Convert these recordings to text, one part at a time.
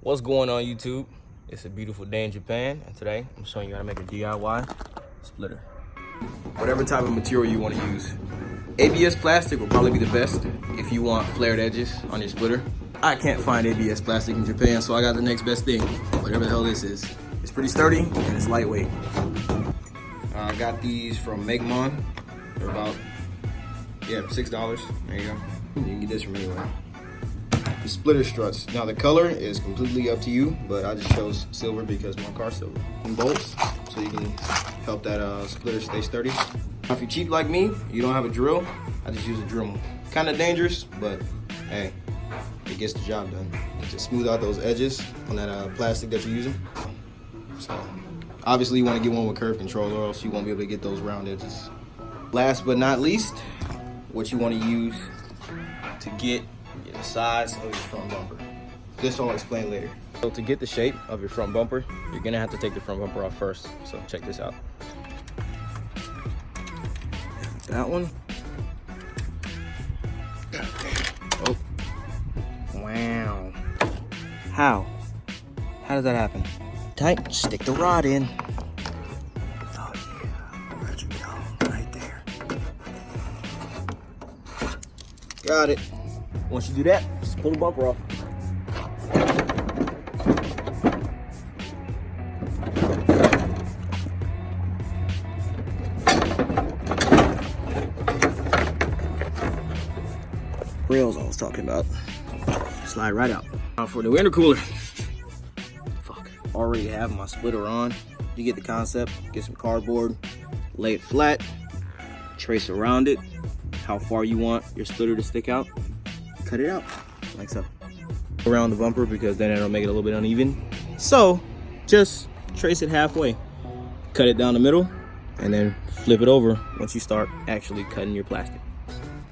What's going on, YouTube? It's a beautiful day in Japan, and today I'm showing you how to make a DIY splitter. Whatever type of material you want to use. ABS plastic will probably be the best if you want flared edges on your splitter. I can't find ABS plastic in Japan, so I got the next best thing, whatever the hell this is. It's pretty sturdy and it's lightweight. I got these from Megmon. They're about, $6. There you go. You can get this from anywhere. The splitter struts. Now the color is completely up to you, but I just chose silver because my car's silver. And bolts, so you can help that splitter stay sturdy. Now, if you're cheap like me, you don't have a drill, I just use a Dremel. Kind of dangerous, but hey, it gets the job done. To smooth out those edges on that plastic that you're using. So obviously you want to get one with curve control, or else you won't be able to get those round edges. Last but not least, what you want to use to get the size of your front bumper. This I'll explain later. So to get the shape of your front bumper, you're gonna have to take the front bumper off first. So check this out. That one. Oh. Wow. How does that happen? Tight, stick the rod in. Oh yeah, where'd you go? Right there. Got it. Once you do that, just pull the bumper off. Rails I was talking about. Slide right out. Now for the intercooler. Fuck. Already have my splitter on. You get the concept. Get some cardboard, lay it flat, trace around it, how far you want your splitter to stick out. Cut it out, like so. Around the bumper, because then it'll make it a little bit uneven. So, just trace it halfway. Cut it down the middle, and then flip it over once you start actually cutting your plastic.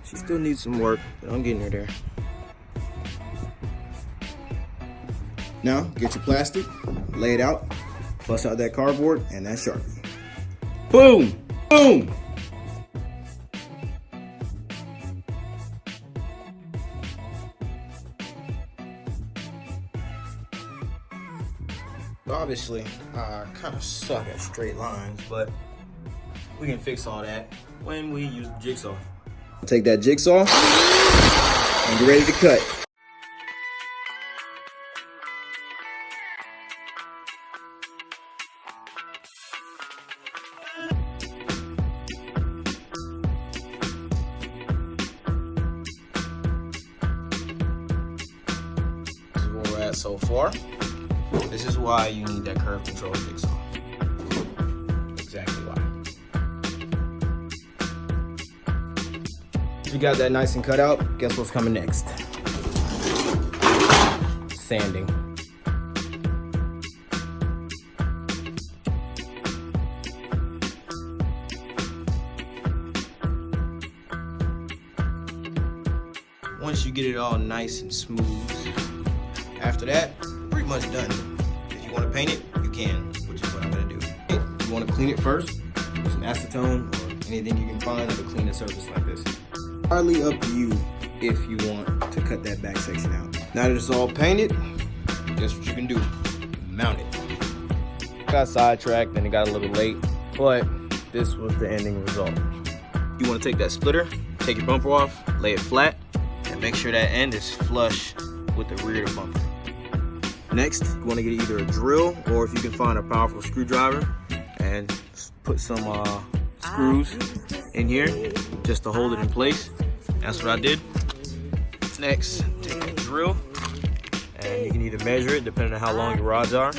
She still needs some work, but I'm getting her there. Now, get your plastic, lay it out, bust out that cardboard and that Sharpie. Boom, boom. Obviously, I kind of suck at straight lines, but we can fix all that when we use the jigsaw. Take that jigsaw and get ready to cut. This is where we're at so far. This is why you need that curve control jigsaw. Exactly why. If you got that nice and cut out, guess what's coming next? Sanding. Once you get it all nice and smooth, after that, pretty much done. If you want to paint it, you can, which is what I'm gonna do. If you want to clean it first, with some acetone or anything you can find to clean a surface like this. Entirely up to you if you want to cut that back section out. Now that it's all painted, guess what you can do? Mount it. Got sidetracked and it got a little late, but this was the ending result. You want to take that splitter, take your bumper off, lay it flat, and make sure that end is flush with the rear of the bumper. Next, you want to get either a drill, or if you can find a powerful screwdriver, and put some screws in here just to hold it in place. That's what I did. Next, take a drill, and you can either measure it depending on how long your rods are,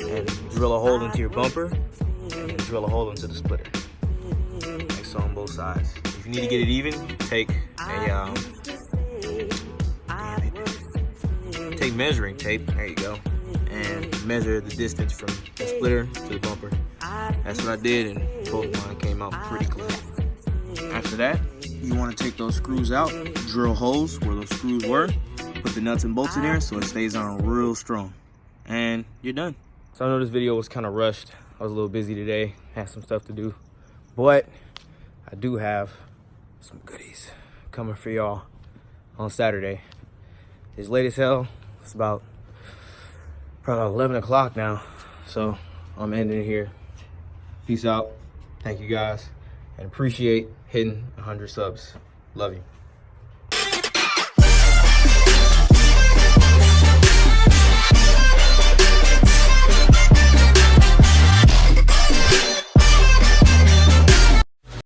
and drill a hole into your bumper, and then drill a hole into the splitter. Like so on both sides. If you need to get it even, take a take measuring tape, there you go, and measure the distance from the splitter to the bumper. That's what I did, and both of mine came out pretty clean. After that, you want to take those screws out, drill holes where those screws were, put the nuts and bolts in there so it stays on real strong, and you're done. So I know this video was kind of rushed. I was a little busy today, had some stuff to do, but I do have some goodies coming for y'all on Saturday. It's late as hell. It's about probably 11 o'clock now. So I'm ending it here. Peace out. Thank you guys. And appreciate hitting 100 subs. Love you.